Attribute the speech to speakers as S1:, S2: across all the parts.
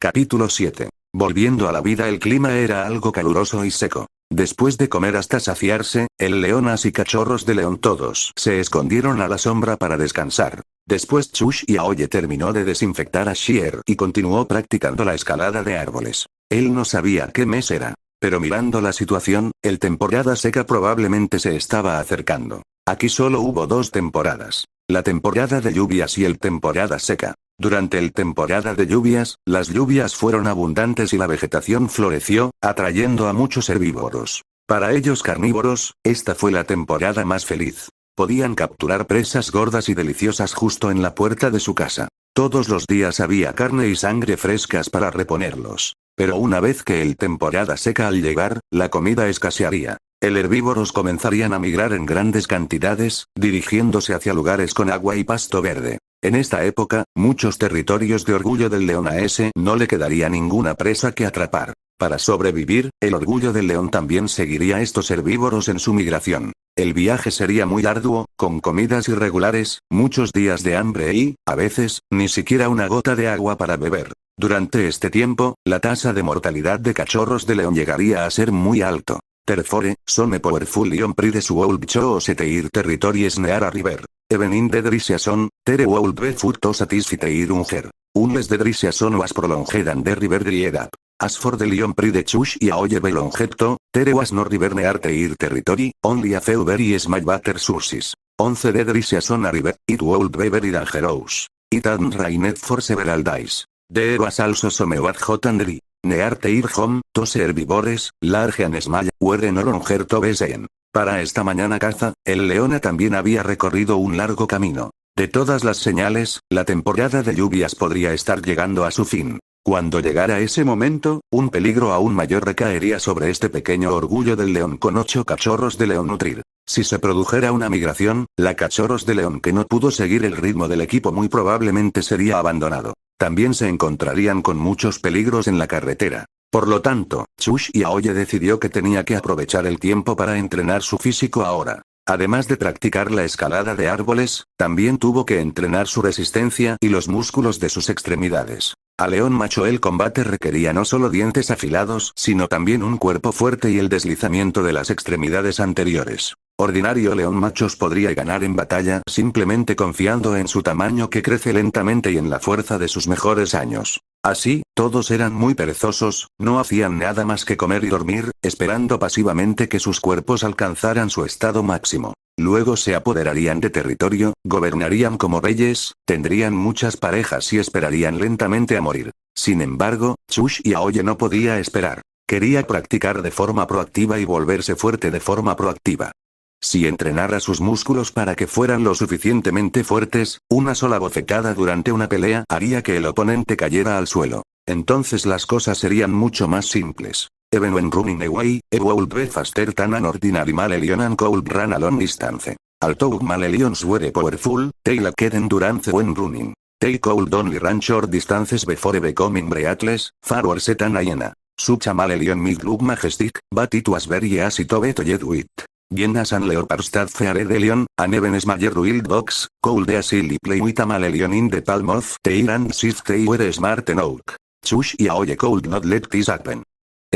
S1: Capítulo 7. Volviendo a la vida, el clima era algo caluroso y seco. Después de comer hasta saciarse, el leonas y cachorros de león todos se escondieron a la sombra para descansar. Después Chush y Aoye terminó de desinfectar a Sheer y continuó practicando la escalada de árboles. Él no sabía qué mes era. Pero mirando la situación, el temporada seca probablemente se estaba acercando. Aquí solo hubo dos temporadas. La temporada de lluvias y el temporada seca. Durante el temporada de lluvias, las lluvias fueron abundantes y la vegetación floreció, atrayendo a muchos herbívoros. Para ellos carnívoros, esta fue la temporada más feliz. Podían capturar presas gordas y deliciosas justo en la puerta de su casa. Todos los días había carne y sangre frescas para reponerlos. Pero una vez que el temporada seca al llegar, la comida escasearía. El herbívoros comenzarían a migrar en grandes cantidades, dirigiéndose hacia lugares con agua y pasto verde. En esta época, muchos territorios de Orgullo del León a ese no le quedaría ninguna presa que atrapar. Para sobrevivir, el Orgullo del León también seguiría a estos herbívoros en su migración. El viaje sería muy arduo, con comidas irregulares, muchos días de hambre y, a veces, ni siquiera una gota de agua para beber. Durante este tiempo, la tasa de mortalidad de cachorros de león llegaría a ser muy alto. Therefore, some powerful lion pride su old chose teir territories near a river. Even in the dry season, there would be food to satisfy hunger. Unless the dry season was prolonged and the river dried up. As for the lion pride Chush y Aoye belonged to, there was no river near their territory, only a few very small water sources. On the dry season a river, it would be very dangerous. It had rained for several days. There was also some wet hot and dry. Near their home, those herbivores, large and small, were no longer to be seen. Para esta mañana caza, el leona también había recorrido un largo camino. De todas las señales, la temporada de lluvias podría estar llegando a su fin. Cuando llegara ese momento, un peligro aún mayor recaería sobre este pequeño orgullo del león con 8 cachorros de león nutrir. Si se produjera una migración, la cachorros de león que no pudo seguir el ritmo del equipo muy probablemente sería abandonado. También se encontrarían con muchos peligros en la carretera. Por lo tanto, Chush y Aoye decidió que tenía que aprovechar el tiempo para entrenar su físico ahora. Además de practicar la escalada de árboles, también tuvo que entrenar su resistencia y los músculos de sus extremidades. A león macho el combate requería no solo dientes afilados, sino también un cuerpo fuerte y el deslizamiento de las extremidades anteriores. Ordinario león machos podría ganar en batalla simplemente confiando en su tamaño que crece lentamente y en la fuerza de sus mejores años. Así, todos eran muy perezosos, no hacían nada más que comer y dormir, esperando pasivamente que sus cuerpos alcanzaran su estado máximo. Luego se apoderarían de territorio, gobernarían como reyes, tendrían muchas parejas y esperarían lentamente a morir. Sin embargo, Chush y Aoye no podía esperar. Quería practicar de forma proactiva y volverse fuerte de forma proactiva. Si entrenara sus músculos para que fueran lo suficientemente fuertes, una sola bofetada durante una pelea haría que el oponente cayera al suelo. Entonces las cosas serían mucho más simples. Even when running away, it would be faster than an ordinary Malelion and could run a long distance. Although Malelions were powerful, they lacked endurance when running. They could only run short distances before becoming breathless, far worse than a hyena. Such a Malelion might look majestic, but it was very easy to beat with. Hyenas and leopards that feared the lion, and even smaller wild dogs, could easily play with a Malelion in the palm of their hands if they were smart enough. Chush y Aoye could not let this happen.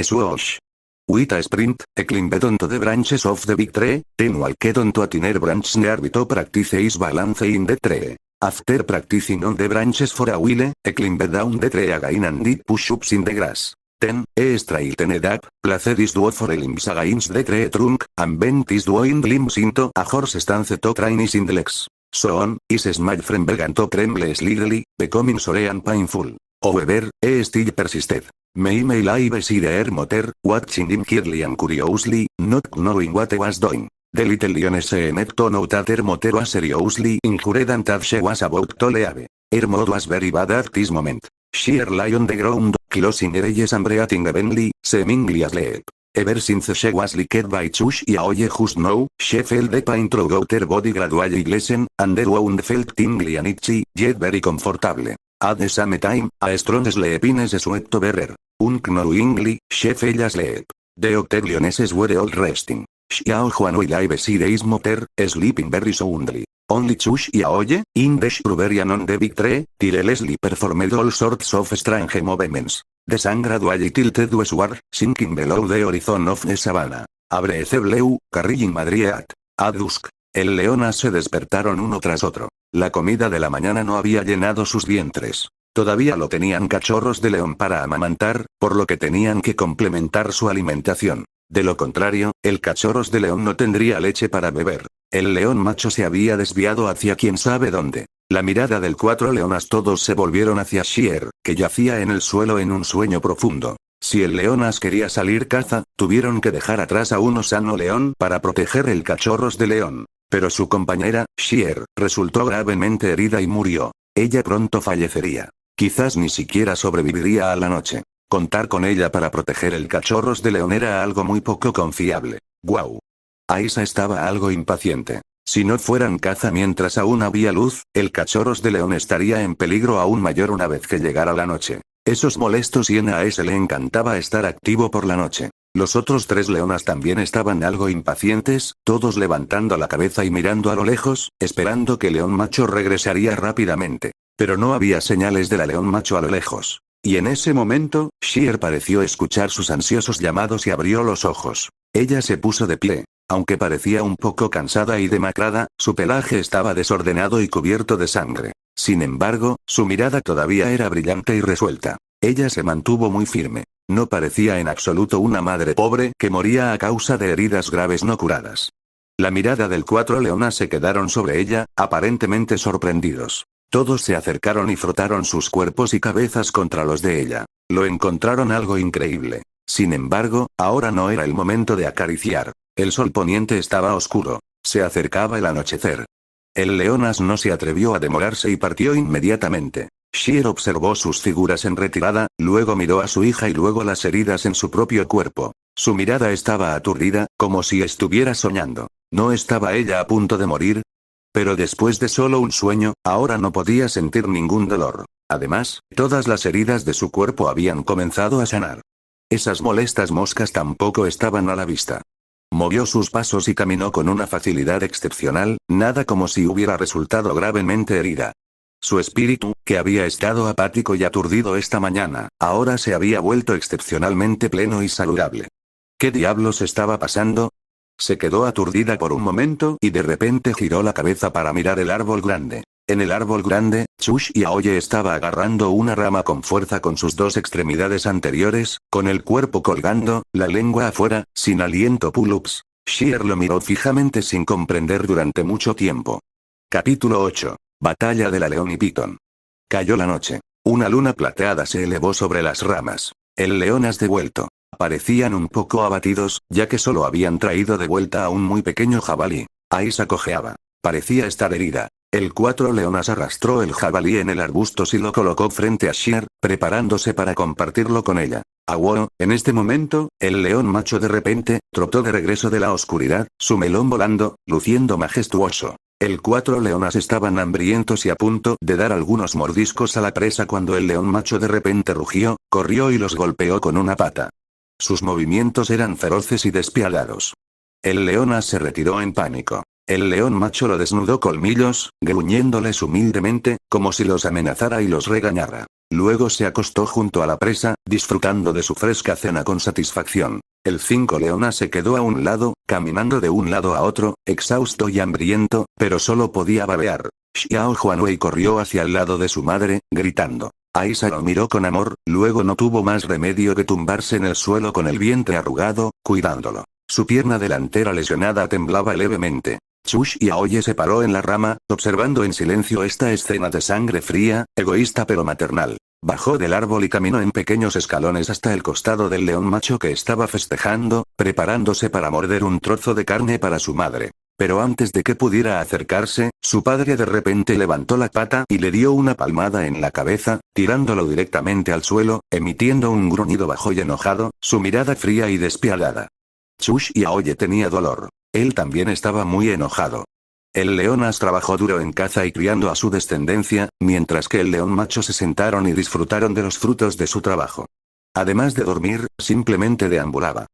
S1: Swoosh. With a sprint, he climbed onto the branches of the big tree, then walked onto a thinner branch near to practice his balance in the tree. After practicing on the branches for a while, he climbed down the tree again and did push-ups in the grass. Then, he straightened up, placed his two forelimbs against the tree trunk, and bent his two hind limbs into a horse stance to train his hind legs. So on, his small friend began to tremble slightly, becoming sore and painful. However, he still persisted. May live see the air motor, watching him keenly and curiously, not knowing what he was doing. The little lioness seemed to know that her motor was seriously injured and that she was about to leave. Her mood was very bad at this moment. She lay on the ground, closing her eyes and breathing heavily, seemingly asleep. Ever since she was licked by Chush y Aoye just now, she felt the pain throughout her body gradually lessen, and the wound felt tingly and itchy, yet very comfortable. At the same time, a strong sleepiness swept over her. Unknowingly, she fell asleep. The other lionesses were all resting. Xiao Juan will live see days motor, sleeping very soundly. Only Chush y Aoye, in the shrubbery on the big tree, till Leslie performed all sorts of strange movements. The sun gradually tilted westward, sinking below the horizon of the savannah. Abre the blue, carrying Madrid at dusk. El leonas se despertaron uno tras otro. La comida de la mañana no había llenado sus vientres. Todavía lo tenían cachorros de león para amamantar, por lo que tenían que complementar su alimentación. De lo contrario, el cachorros de león no tendría leche para beber. El león macho se había desviado hacia quién sabe dónde. La mirada del cuatro leonas todos se volvieron hacia Sheer, que yacía en el suelo en un sueño profundo. Si el leonas quería salir caza, tuvieron que dejar atrás a uno sano león para proteger el cachorros de león. Pero su compañera, Sheer, resultó gravemente herida y murió. Ella pronto fallecería. Quizás ni siquiera sobreviviría a la noche. Contar con ella para proteger el cachorros de león era algo muy poco confiable. ¡Guau! Aisa estaba algo impaciente. Si no fueran caza mientras aún había luz, el cachorros de león estaría en peligro aún mayor una vez que llegara la noche. Esos molestos y a ese le encantaba estar activo por la noche. Los otros tres leonas también estaban algo impacientes, todos levantando la cabeza y mirando a lo lejos, esperando que león macho regresaría rápidamente. Pero no había señales de la león macho a lo lejos. Y en ese momento, Sheer pareció escuchar sus ansiosos llamados y abrió los ojos. Ella se puso de pie. Aunque parecía un poco cansada y demacrada, su pelaje estaba desordenado y cubierto de sangre. Sin embargo, su mirada todavía era brillante y resuelta. Ella se mantuvo muy firme. No parecía en absoluto una madre pobre que moría a causa de heridas graves no curadas. La mirada del cuatro leonas se quedaron sobre ella, aparentemente sorprendidos. Todos se acercaron y frotaron sus cuerpos y cabezas contra los de ella. Lo encontraron algo increíble. Sin embargo, ahora no era el momento de acariciar. El sol poniente estaba oscuro. Se acercaba el anochecer. El leonas no se atrevió a demorarse y partió inmediatamente. Sheer observó sus figuras en retirada, luego miró a su hija y luego las heridas en su propio cuerpo. Su mirada estaba aturdida, como si estuviera soñando. ¿No estaba ella a punto de morir? Pero después de solo un sueño, ahora no podía sentir ningún dolor. Además, todas las heridas de su cuerpo habían comenzado a sanar. Esas molestas moscas tampoco estaban a la vista. Movió sus pasos y caminó con una facilidad excepcional, nada como si hubiera resultado gravemente herida. Su espíritu, que había estado apático y aturdido esta mañana, ahora se había vuelto excepcionalmente pleno y saludable. ¿Qué diablos estaba pasando? Se quedó aturdida por un momento y de repente giró la cabeza para mirar el árbol grande. En el árbol grande, Chush y Aoye estaba agarrando una rama con fuerza con sus dos extremidades anteriores, con el cuerpo colgando, la lengua afuera, sin aliento pull-ups. Sheer lo miró fijamente sin comprender durante mucho tiempo. Capítulo 8. Batalla de la León y Piton. Cayó la noche. Una luna plateada se elevó sobre las ramas. El leonas de vuelto. Parecían un poco abatidos, ya que solo habían traído de vuelta a un muy pequeño jabalí. Aisa cojeaba. Parecía estar herida. El cuatro leonas arrastró el jabalí en el arbusto y lo colocó frente a Sheer, preparándose para compartirlo con ella. Awo, en este momento, el león macho de repente, trotó de regreso de la oscuridad, su melón volando, luciendo majestuoso. El cuatro leonas estaban hambrientos y a punto de dar algunos mordiscos a la presa cuando el león macho de repente rugió, corrió y los golpeó con una pata. Sus movimientos eran feroces y despiadados. El leonas se retiró en pánico. El león macho lo desnudó colmillos, gruñéndoles humildemente, como si los amenazara y los regañara. Luego se acostó junto a la presa, disfrutando de su fresca cena con satisfacción. El cinco leonas se quedó a un lado, caminando de un lado a otro, exhausto y hambriento, pero solo podía babear. Xiao Huanwei corrió hacia el lado de su madre, gritando. Aisa lo miró con amor, luego no tuvo más remedio que tumbarse en el suelo con el vientre arrugado, cuidándolo. Su pierna delantera lesionada temblaba levemente. Chush y Aoye se paró en la rama, observando en silencio esta escena de sangre fría, egoísta pero maternal. Bajó del árbol y caminó en pequeños escalones hasta el costado del león macho que estaba festejando, preparándose para morder un trozo de carne para su madre. Pero antes de que pudiera acercarse, su padre de repente levantó la pata y le dio una palmada en la cabeza, tirándolo directamente al suelo, emitiendo un gruñido bajo y enojado, su mirada fría y despiadada. Chush y Aoye tenía dolor. Él también estaba muy enojado. El leonas trabajó duro en caza y criando a su descendencia, mientras que el león macho se sentaron y disfrutaron de los frutos de su trabajo. Además de dormir, simplemente deambulaba.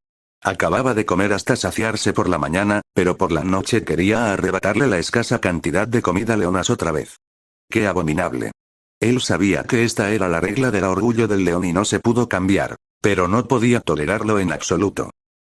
S1: Acababa de comer hasta saciarse por la mañana, pero por la noche quería arrebatarle la escasa cantidad de comida leonas otra vez. ¡Qué abominable! Él sabía que esta era la regla del orgullo del león y no se pudo cambiar, pero no podía tolerarlo en absoluto.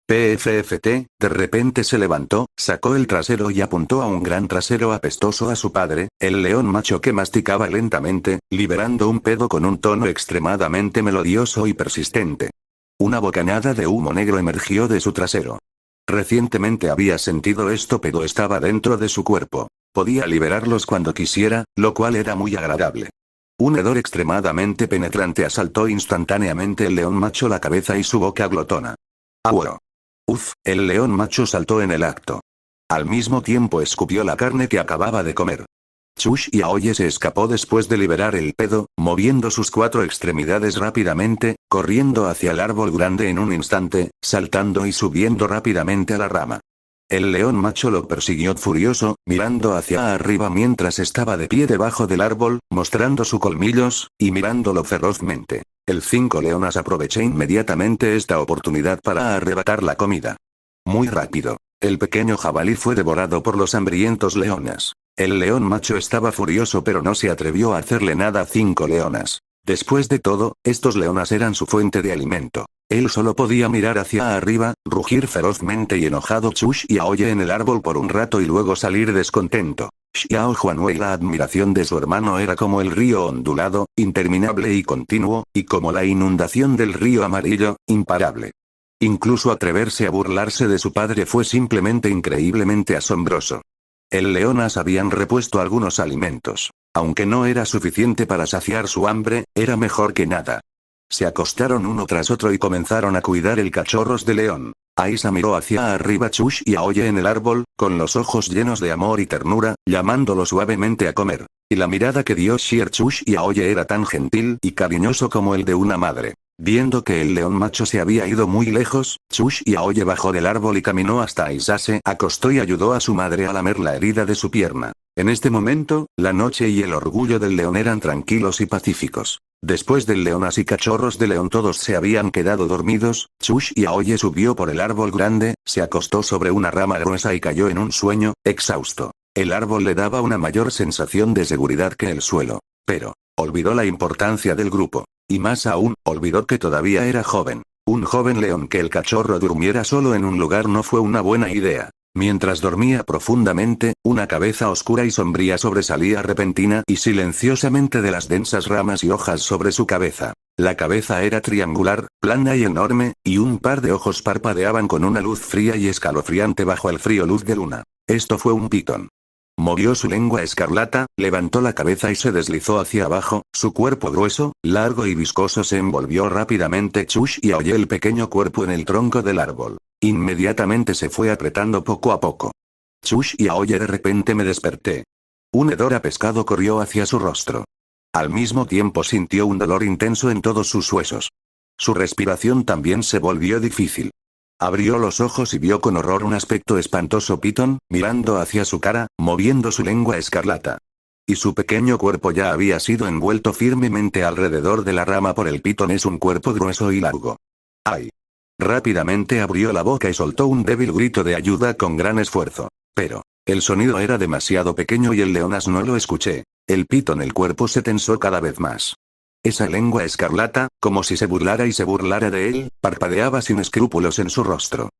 S1: PFFT, de repente se levantó, sacó el trasero y apuntó a un gran trasero apestoso a su padre, el león macho que masticaba lentamente, liberando un pedo con un tono extremadamente melodioso y persistente. Una bocanada de humo negro emergió de su trasero. Recientemente había sentido esto, pero estaba dentro de su cuerpo. Podía liberarlos cuando quisiera, lo cual era muy agradable. Un hedor extremadamente penetrante asaltó instantáneamente el león macho la cabeza y su boca glotona. ¡Au! Uf, el león macho saltó en el acto. Al mismo tiempo escupió la carne que acababa de comer. Chush y Aoye se escapó después de liberar el pedo, moviendo sus 4 extremidades rápidamente, corriendo hacia el árbol grande en un instante, saltando y subiendo rápidamente a la rama. El león macho lo persiguió furioso, mirando hacia arriba mientras estaba de pie debajo del árbol, mostrando sus colmillos, y mirándolo ferozmente. El 5 leonas aproveché inmediatamente esta oportunidad para arrebatar la comida. Muy rápido. El pequeño jabalí fue devorado por los hambrientos leonas. El león macho estaba furioso pero no se atrevió a hacerle nada a 5 leonas. Después de todo, estos leonas eran su fuente de alimento. Él solo podía mirar hacia arriba, rugir ferozmente y enojado Chush y Aoye en el árbol por un rato y luego salir descontento. Xiao Juanwei, la admiración de su hermano era como el río ondulado, interminable y continuo, y como la inundación del río amarillo, imparable. Incluso atreverse a burlarse de su padre fue simplemente increíblemente asombroso. El leonas habían repuesto algunos alimentos. Aunque no era suficiente para saciar su hambre, era mejor que nada. Se acostaron uno tras otro y comenzaron a cuidar el cachorros de león. Aisa miró hacia arriba Chush y Aoye en el árbol, con los ojos llenos de amor y ternura, llamándolo suavemente a comer. Y la mirada que dio Sheer Chush y Aoye era tan gentil y cariñoso como el de una madre. Viendo que el león macho se había ido muy lejos, Chush y Aoye bajó del árbol y caminó hasta Aisa, se acostó y ayudó a su madre a lamer la herida de su pierna. En este momento, la noche y el orgullo del león eran tranquilos y pacíficos. Después del leonas y cachorros de león todos se habían quedado dormidos, Chush y Aoye subió por el árbol grande, se acostó sobre una rama gruesa y cayó en un sueño, exhausto. El árbol le daba una mayor sensación de seguridad que el suelo. Pero, olvidó la importancia del grupo. Y más aún, olvidó que todavía era joven. Un joven león que el cachorro durmiera solo en un lugar no fue una buena idea. Mientras dormía profundamente, una cabeza oscura y sombría sobresalía repentina y silenciosamente de las densas ramas y hojas sobre su cabeza. La cabeza era triangular, plana y enorme, y un par de ojos parpadeaban con una luz fría y escalofriante bajo el frío luz de luna. Esto fue un pitón. Movió su lengua escarlata, levantó la cabeza y se deslizó hacia abajo, su cuerpo grueso, largo y viscoso se envolvió rápidamente Chush y Aoye el pequeño cuerpo en el tronco del árbol. Inmediatamente se fue apretando poco a poco. Chush y Aoye de repente me desperté. Un hedor a pescado corrió hacia su rostro. Al mismo tiempo sintió un dolor intenso en todos sus huesos. Su respiración también se volvió difícil. Abrió los ojos y vio con horror un aspecto espantoso pitón, mirando hacia su cara, moviendo su lengua escarlata. Y su pequeño cuerpo ya había sido envuelto firmemente alrededor de la rama por el pitón. Es un cuerpo grueso y largo. ¡Ay! Rápidamente abrió la boca y soltó un débil grito de ayuda con gran esfuerzo. Pero, el sonido era demasiado pequeño y el leonas no lo escuché. El pitón el cuerpo se tensó cada vez más. Esa lengua escarlata, como si se burlara y se burlara de él, parpadeaba sin escrúpulos en su rostro.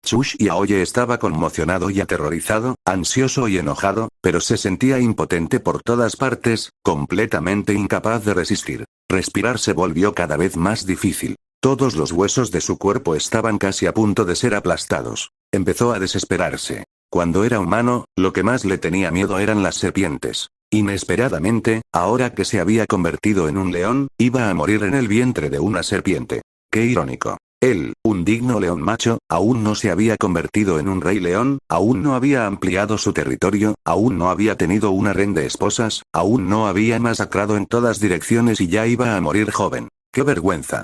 S1: Chush y Aoye estaba conmocionado y aterrorizado, ansioso y enojado, pero se sentía impotente por todas partes, completamente incapaz de resistir. Respirar se volvió cada vez más difícil. Todos los huesos de su cuerpo estaban casi a punto de ser aplastados. Empezó a desesperarse. Cuando era humano, lo que más le tenía miedo eran las serpientes. Inesperadamente, ahora que se había convertido en un león, iba a morir en el vientre de una serpiente. ¡Qué irónico! Él, un digno león macho, aún no se había convertido en un rey león, aún no había ampliado su territorio, aún no había tenido un harén de esposas, aún no había masacrado en todas direcciones y ya iba a morir joven. ¡Qué vergüenza!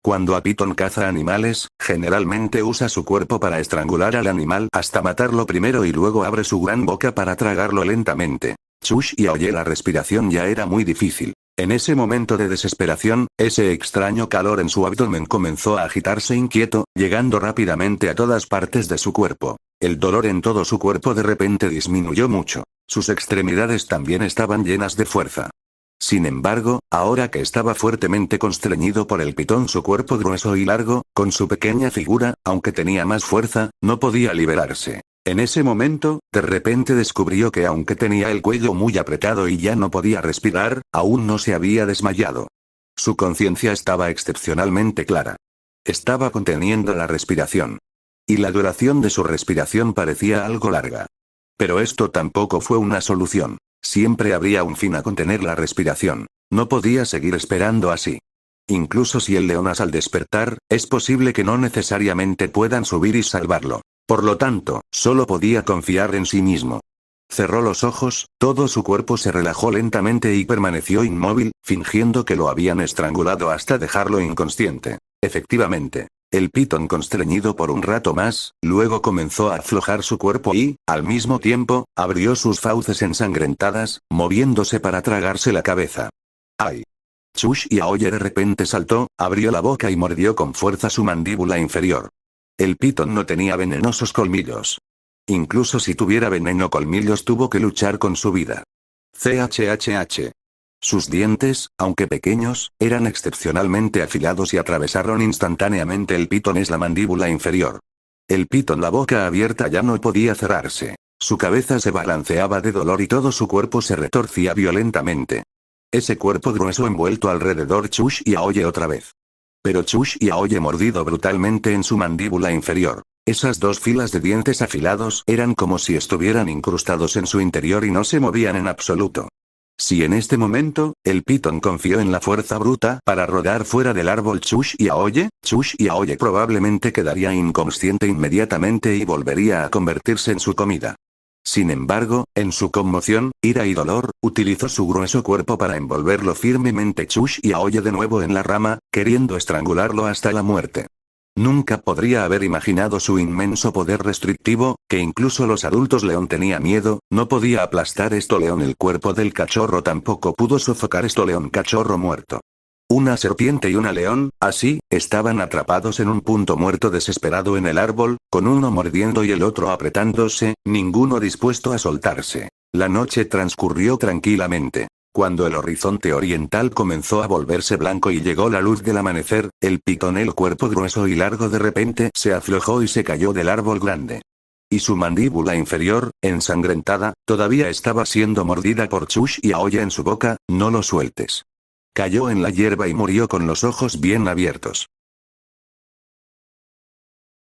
S1: Cuando a pitón caza animales, generalmente usa su cuerpo para estrangular al animal hasta matarlo primero y luego abre su gran boca para tragarlo lentamente. Chush y Aoye la respiración ya era muy difícil. En ese momento de desesperación, ese extraño calor en su abdomen comenzó a agitarse inquieto, llegando rápidamente a todas partes de su cuerpo. El dolor en todo su cuerpo de repente disminuyó mucho. Sus extremidades también estaban llenas de fuerza. Sin embargo, ahora que estaba fuertemente constreñido por el pitón, su cuerpo grueso y largo, con su pequeña figura, aunque tenía más fuerza, no podía liberarse. En ese momento, de repente descubrió que aunque tenía el cuello muy apretado y ya no podía respirar, aún no se había desmayado. Su conciencia estaba excepcionalmente clara. Estaba conteniendo la respiración. Y la duración de su respiración parecía algo larga. Pero esto tampoco fue una solución. Siempre habría un fin a contener la respiración. No podía seguir esperando así. Incluso si el Leonas al despertar, es posible que no necesariamente puedan subir y salvarlo. Por lo tanto, solo podía confiar en sí mismo. Cerró los ojos, todo su cuerpo se relajó lentamente y permaneció inmóvil, fingiendo que lo habían estrangulado hasta dejarlo inconsciente. Efectivamente. El pitón constreñido por un rato más, luego comenzó a aflojar su cuerpo y, al mismo tiempo, abrió sus fauces ensangrentadas, moviéndose para tragarse la cabeza. ¡Ay! Chush y Aoye de repente saltó, abrió la boca y mordió con fuerza su mandíbula inferior. El pitón no tenía venenosos colmillos. Incluso si tuviera veneno colmillos tuvo que luchar con su vida. CHHH. Sus dientes, aunque pequeños, eran excepcionalmente afilados y atravesaron instantáneamente el pitón la mandíbula inferior. El pitón, la boca abierta, ya no podía cerrarse. Su cabeza se balanceaba de dolor y todo su cuerpo se retorcía violentamente. Ese cuerpo grueso envuelto alrededor Chush y Aoye otra vez. Pero Chush y Aoye mordido brutalmente en su mandíbula inferior. Esas dos filas de dientes afilados eran como si estuvieran incrustados en su interior y no se movían en absoluto. Si en este momento, el pitón confió en la fuerza bruta para rodar fuera del árbol Chush y Aoye probablemente quedaría inconsciente inmediatamente y volvería a convertirse en su comida. Sin embargo, en su conmoción, ira y dolor, utilizó su grueso cuerpo para envolverlo firmemente Chush y Aoye de nuevo en la rama, queriendo estrangularlo hasta la muerte. Nunca podría haber imaginado su inmenso poder restrictivo, que incluso los adultos león tenía miedo, no podía aplastar esto león. El cuerpo del cachorro tampoco pudo sofocar esto león cachorro muerto. Una serpiente y una león, así, estaban atrapados en un punto muerto desesperado en el árbol, con uno mordiendo y el otro apretándose, ninguno dispuesto a soltarse. La noche transcurrió tranquilamente. Cuando el horizonte oriental comenzó a volverse blanco y llegó la luz del amanecer, el pitón, el cuerpo grueso y largo, de repente se aflojó y se cayó del árbol grande. Y su mandíbula inferior, ensangrentada, todavía estaba siendo mordida por Chush y Aoye en su boca. No lo sueltes. Cayó en la hierba y murió con los ojos bien abiertos.